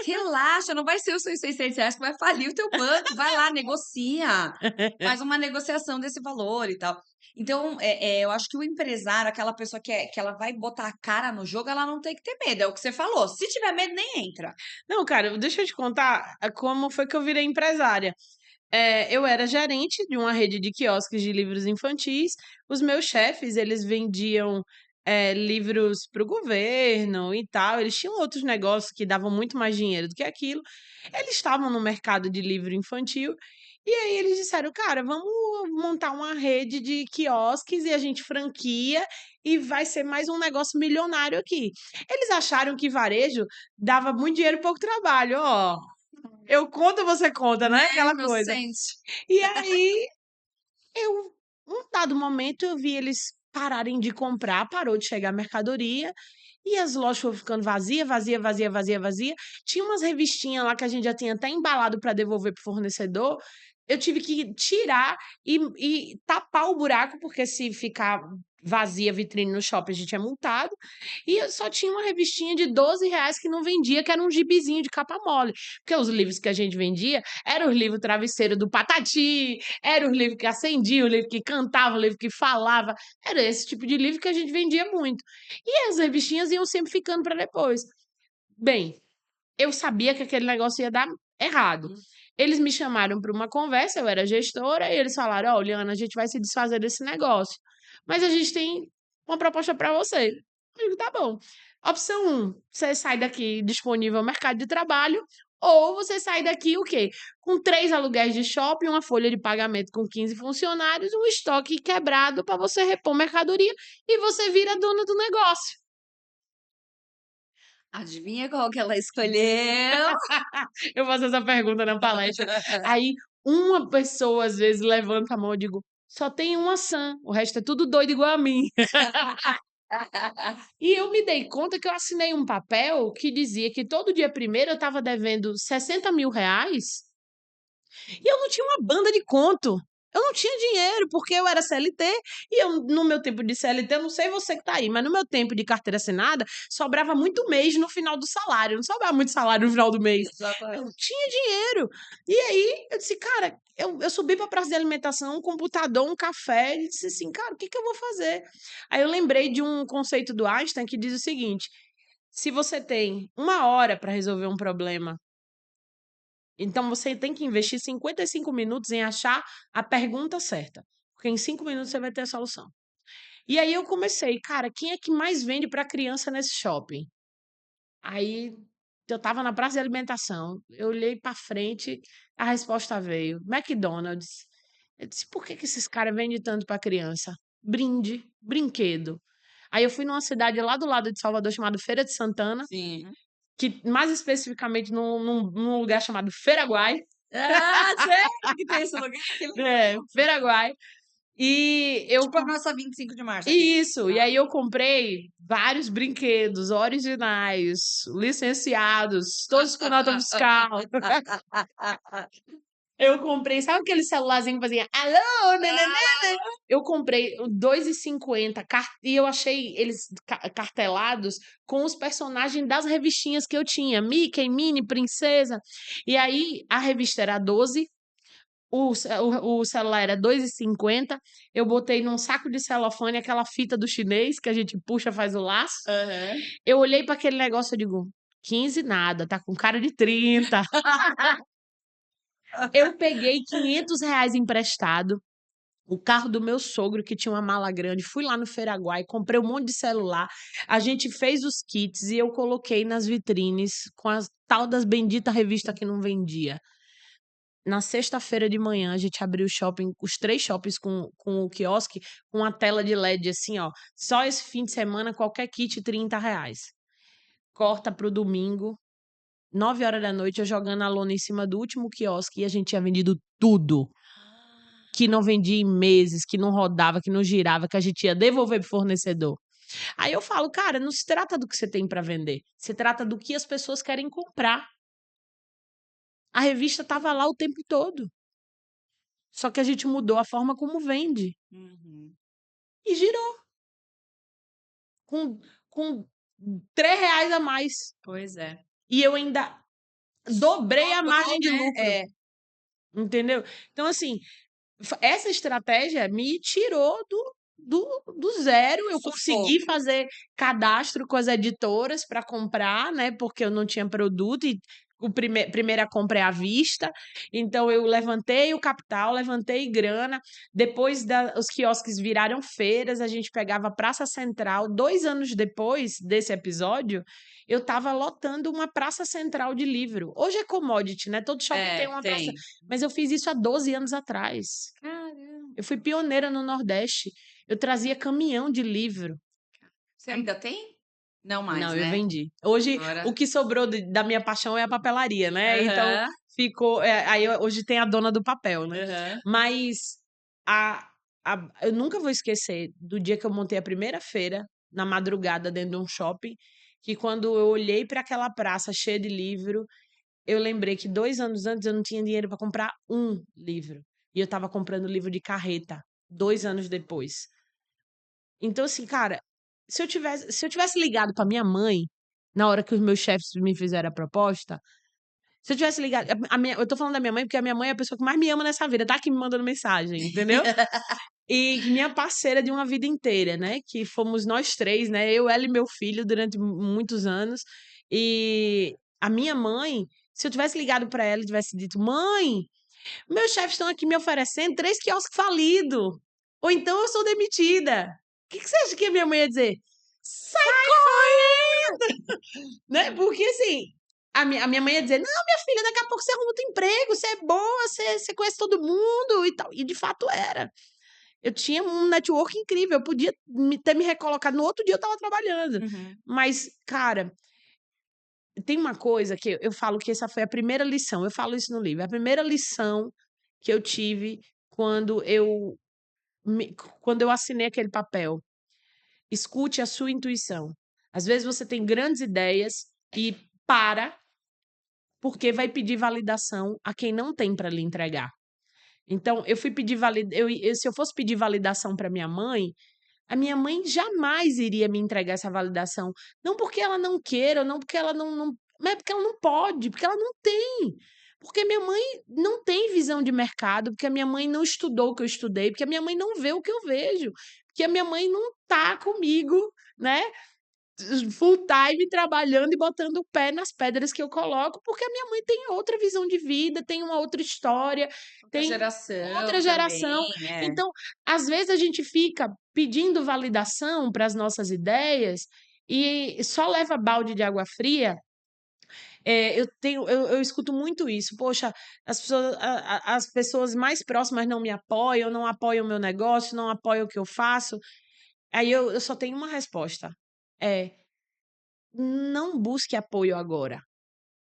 Relaxa, não vai ser os seus R$ 600 que vai falir o teu banco, vai lá, negocia, faz uma negociação desse valor e tal. Então, eu acho que o empresário, aquela pessoa que ela vai botar a cara no jogo, ela não tem que ter medo, é o que você falou, se tiver medo nem entra. Não, cara, deixa eu te contar como foi que eu virei empresária. Eu era gerente de uma rede de quiosques de livros infantis. Os meus chefes, eles vendiam, livros para o governo e tal. Eles tinham outros negócios que davam muito mais dinheiro do que aquilo. Eles estavam no mercado de livro infantil. E aí eles disseram, cara, vamos montar uma rede de quiosques e a gente franquia e vai ser mais um negócio milionário aqui. Eles acharam que varejo dava muito dinheiro e pouco trabalho. Ó, eu conto, você conta, né? É, Aquela meu coisa. sente. E aí, um dado momento, eu vi eles pararem de comprar, parou de chegar mercadoria, e as lojas foram ficando vazia, vazia, vazia, vazia, vazia. Tinha umas revistinhas lá que a gente já tinha até embalado para devolver pro fornecedor. Eu tive que tirar e tapar o buraco, porque se ficar vazia a vitrine no shopping, a gente é multado. E eu só tinha uma revistinha de R$ 12 que não vendia, que era um gibizinho de capa mole. Porque os livros que a gente vendia eram os livros travesseiro do Patati, era o livro que acendia, o livro que cantava, o livro que falava. Era esse tipo de livro que a gente vendia muito. E as revistinhas iam sempre ficando para depois. Bem, eu sabia que aquele negócio ia dar errado. Hum. Eles me chamaram para uma conversa, eu era gestora, e eles falaram: Ó, Liana, a gente vai se desfazer desse negócio, mas a gente tem uma proposta para você. Eu digo: tá bom. Opção um, você sai daqui disponível ao mercado de trabalho, ou você sai daqui o quê? Com 3 aluguéis de shopping, uma folha de pagamento com 15 funcionários, um estoque quebrado para você repor mercadoria e você vira dona do negócio. Adivinha qual que ela escolheu? Eu faço essa pergunta na palestra. Aí uma pessoa às vezes levanta a mão, eu digo: "Só tem uma sã, o resto é tudo doido igual a mim". E eu me dei conta que eu assinei um papel que dizia que todo dia primeiro eu estava devendo R$ 60.000 e eu não tinha uma banda de conto. Eu não tinha dinheiro, porque eu era CLT e eu, no meu tempo de CLT, eu não sei você que tá aí, mas no meu tempo de carteira assinada, sobrava muito mês no final do salário. Não sobrava muito salário no final do mês. Eu não Exatamente. tinha dinheiro. E aí eu disse, cara, eu subi para a praça de alimentação, um computador, um café, e disse assim, cara, o que que eu vou fazer? Aí eu lembrei de um conceito do Einstein que diz o seguinte: se você tem 1 hora para resolver um problema, então você tem que investir 55 minutos em achar a pergunta certa, porque em 5 minutos você vai ter a solução. E aí eu comecei, cara, quem é que mais vende para criança nesse shopping? Aí eu estava na praça de alimentação, eu olhei para frente, a resposta veio: McDonald's. Eu disse: por que que esses caras vendem tanto para criança? Brinde, brinquedo. Aí eu fui numa cidade lá do lado de Salvador chamada Feira de Santana, Sim. que mais especificamente num lugar chamado Feiraguai. Ah, sério que tem esse lugar? Que É, legal. Paraguai. E eu Tipo a com nossa 25 de março aqui. isso, e Tá. aí eu comprei vários brinquedos originais, licenciados, todos com nota fiscal. Eu comprei, sabe aquele celularzinho que fazia alô, nananana? Eu comprei o 2,50 e eu achei eles cartelados com os personagens das revistinhas que eu tinha, Mickey, Minnie, Princesa. E aí a revista era 12. O celular era 2,50. Eu botei num saco de celofane aquela fita do chinês que a gente puxa, faz o laço. Aham. Eu olhei para aquele negócio, eu digo: 15 nada, tá com cara de 30. Eu peguei R$ 500 emprestado, o carro do meu sogro, que tinha uma mala grande, fui lá no Feiraguai, comprei um monte de celular, a gente fez os kits e eu coloquei nas vitrines com as tal das bendita revista que não vendia. Na sexta-feira de manhã, a gente abriu o shopping, os 3 shoppings com o quiosque, com a tela de LED assim, ó. Só esse fim de semana, qualquer kit R$ 30. Corta pro domingo, 9 horas da noite, eu jogando a lona em cima do último quiosque e a gente tinha vendido tudo. Que não vendia em meses, que não rodava, que não girava, que a gente ia devolver pro fornecedor. Aí eu falo, cara, não se trata do que você tem para vender, se trata do que as pessoas querem comprar. A revista estava lá o tempo todo. Só que a gente mudou a forma como vende. Uhum. E girou com R$ 3 a mais. Pois é. E eu ainda dobrei a Dobrou, margem de né? lucro, É. entendeu? Então, assim, essa estratégia me tirou do zero. Eu consegui Sufoco. fazer cadastro com as editoras para comprar, né? Porque eu não tinha produto e primeira compra é à vista. Então, eu levantei o capital, levantei grana. Depois, os quiosques viraram feiras, a gente pegava a Praça Central. 2 anos depois desse episódio, eu estava lotando uma praça central de livro. Hoje é commodity, né? Todo shopping tem uma praça. Tem. Mas eu fiz isso há 12 anos atrás. Caramba. Eu fui pioneira no Nordeste. Eu trazia caminhão de livro. Você ainda tem? Não mais, Não, eu né? vendi. Hoje, o Agora. que sobrou da minha paixão é a papelaria, né? Então, Aham, ficou. Hoje tem a dona do papel, né? aham. Mas a, eu nunca vou esquecer do dia que eu montei a primeira feira, na madrugada, dentro de um shopping, que quando eu olhei para aquela praça cheia de livro, eu lembrei que 2 anos antes eu não tinha dinheiro para comprar um livro. E eu estava comprando livro de carreta, 2 anos depois. Então, assim, cara, se eu tivesse ligado pra minha mãe, na hora que os meus chefes me fizeram a proposta, se eu tivesse ligado. Eu tô falando da minha mãe, porque a minha mãe é a pessoa que mais me ama nessa vida, tá aqui me mandando mensagem, entendeu? E minha parceira de uma vida inteira, né? Que fomos nós três, né? Eu, ela e meu filho durante muitos anos. E a minha mãe, se eu tivesse ligado pra ela e tivesse dito, mãe, meus chefes estão aqui me oferecendo 3 quiosques falidos. Ou então eu sou demitida. O que você acha que a minha mãe ia dizer? Sai correndo! Né? Porque assim, a minha mãe ia dizer: não, minha filha, daqui a pouco você arruma outro emprego, você é boa, você conhece todo mundo e tal. E de fato era. Eu tinha um network incrível, eu podia ter me recolocado. No outro dia eu estava trabalhando. Uhum. Mas, cara, tem uma coisa que eu falo que essa foi a primeira lição. Eu falo isso no livro. A primeira lição que eu tive quando quando eu assinei aquele papel. Escute a sua intuição. Às vezes você tem grandes ideias e para, porque vai pedir validação a quem não tem para lhe entregar. Então, eu fui pedir se eu fosse pedir validação para minha mãe, a minha mãe jamais iria me entregar essa validação. Não porque ela não queira, ou não porque ela não, mas é porque ela não pode, porque ela não tem. Porque minha mãe não tem visão de mercado, porque a minha mãe não estudou o que eu estudei, porque a minha mãe não vê o que eu vejo, porque a minha mãe não tá comigo, né? Full time trabalhando e botando o pé nas pedras que eu coloco, porque a minha mãe tem outra visão de vida, tem uma outra história, Outra tem outra geração geração. também, é. Então, às vezes a gente fica pedindo validação para as nossas ideias e só leva balde de água fria. Eu escuto muito isso. Poxa, as pessoas mais próximas não me apoiam, não apoiam o meu negócio, não apoiam o que eu faço. Aí eu só tenho uma resposta. É, não busque apoio agora.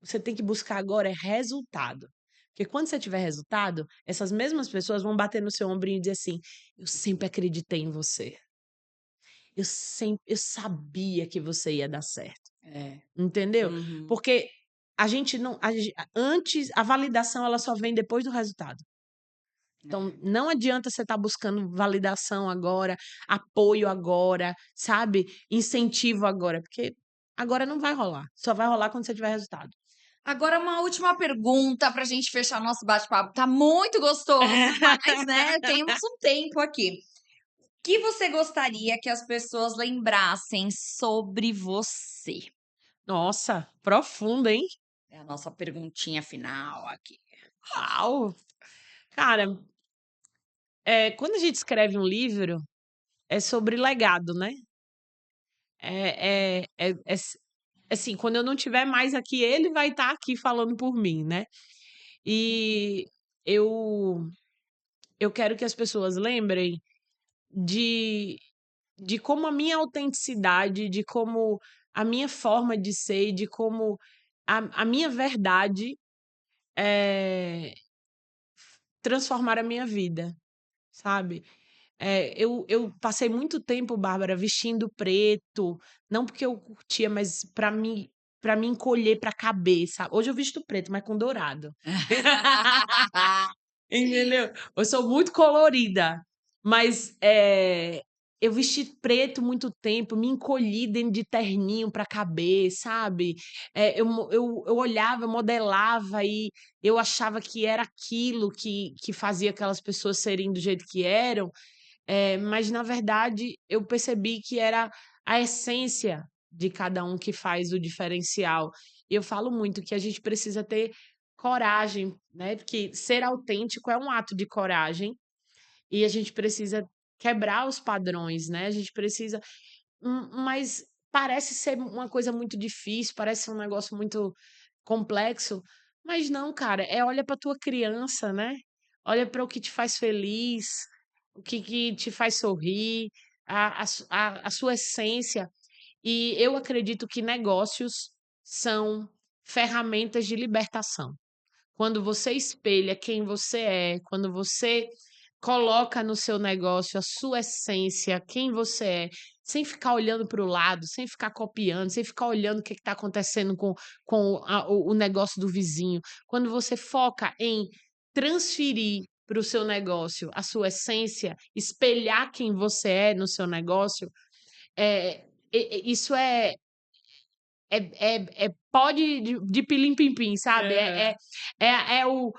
Você tem que buscar agora é resultado. Porque quando você tiver resultado, essas mesmas pessoas vão bater no seu ombrinho e dizer assim: eu sempre acreditei em você. Eu sabia que você ia dar certo. É. Entendeu? Uhum. Porque a gente não. Antes, a validação ela só vem depois do resultado. Então, É. não adianta você estar buscando validação agora, apoio agora, sabe? Incentivo agora, porque agora não vai rolar. Só vai rolar quando você tiver resultado. Agora uma última pergunta para a gente fechar nosso bate-papo. Tá muito gostoso, mas, né, temos um tempo aqui. O que você gostaria que as pessoas lembrassem sobre você? Nossa, profundo, hein? É a nossa perguntinha final aqui. Uau! Cara, quando a gente escreve um livro, é sobre legado, né? Assim, quando eu não estiver mais aqui, ele vai estar aqui falando por mim, né? E eu, eu quero que as pessoas lembrem de, de como a minha autenticidade, de como a minha forma de ser, de como a minha verdade transformar a minha vida, sabe? Eu passei muito tempo, Bárbara, vestindo preto, não porque eu curtia, mas para me encolher, para caber, sabe? Hoje eu visto preto, mas com dourado. Entendeu? Eu sou muito colorida, mas eu vesti preto muito tempo, me encolhi dentro de terninho para caber, sabe. Eu olhava, eu modelava e eu achava que era aquilo que fazia aquelas pessoas serem do jeito que eram, mas na verdade eu percebi que era a essência de cada um que faz o diferencial. E eu falo muito que a gente precisa ter coragem, né, porque ser autêntico é um ato de coragem, e a gente precisa quebrar os padrões, né, a gente precisa mas parece ser uma coisa muito difícil, parece ser um negócio muito complexo, mas não, cara, olha para tua criança, né, olha para o que te faz feliz, o que te faz sorrir, a sua essência. E eu acredito que negócios são ferramentas de libertação. Quando você espelha quem você é, quando você coloca no seu negócio a sua essência, quem você é, sem ficar olhando para o lado, sem ficar copiando, sem ficar olhando o que está acontecendo com o negócio do vizinho. Quando você foca em transferir para o seu negócio a sua essência, espelhar quem você é no seu negócio, isso é pó de pilim-pim-pim, sabe, Aham. é o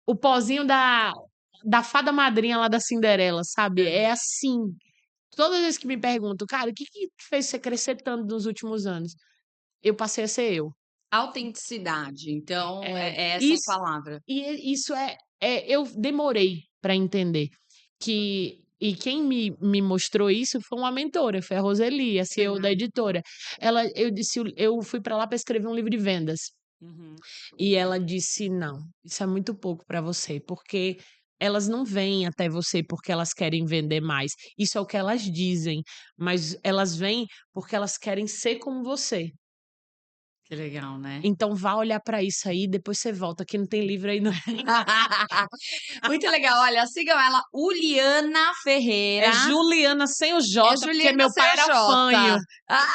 o pozinho da fada madrinha lá da Cinderela, sabe, é assim. Todas as vezes que me perguntam: "Cara, o que que fez você crescer tanto nos últimos anos?", eu passei a ser eu. Autenticidade, então É, é essa a isso palavra. isso eu demorei para entender e quem me mostrou isso foi uma mentora, foi a Roseli, a CEO da Uhum, editora. Eu disse eu fui para lá para escrever um livro de vendas, uhum. e ela disse: "Não, isso é muito pouco para você, porque elas não vêm até você porque elas querem vender mais, isso é o que elas dizem, mas elas vêm porque elas querem ser como você. Que legal, né. Então vá olhar para isso aí, depois você volta, que não tem livro aí não". Muito legal, olha, sigam ela, Uliana É Ferreira. Juliana sem o É J, porque Juliana meu sem pai o era J. fanho. Ah!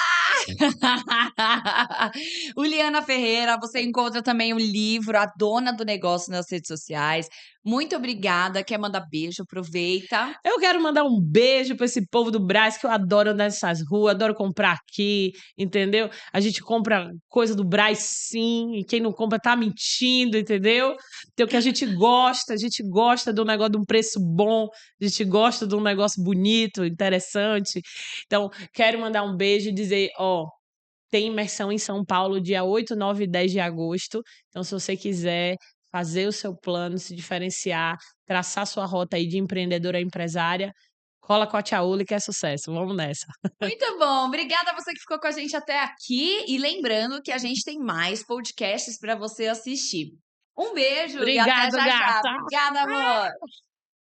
Uliana Ferreira, você encontra também o livro A Dona do Negócio nas redes sociais. Muito obrigada. Quer mandar beijo? Aproveita. Eu quero mandar um beijo para esse povo do Brás, que eu adoro andar nessas ruas, adoro comprar aqui, entendeu? A gente compra coisa do Brás sim, e quem não compra tá mentindo, entendeu? Então o que a gente gosta de um negócio de um preço bom, a gente gosta de um negócio bonito, interessante. Então, quero mandar um beijo e dizer, ó, tem imersão em São Paulo dia 8, 9 e 10 de agosto. Então, se você quiser fazer o seu plano, se diferenciar, traçar sua rota aí de empreendedora a empresária, cola com a Tia Uli que é sucesso. Vamos nessa. Muito bom. Obrigada a você que ficou com a gente até aqui. E lembrando que a gente tem mais podcasts para você assistir. Um beijo e até Obrigado, já já. gata. Obrigada, amor.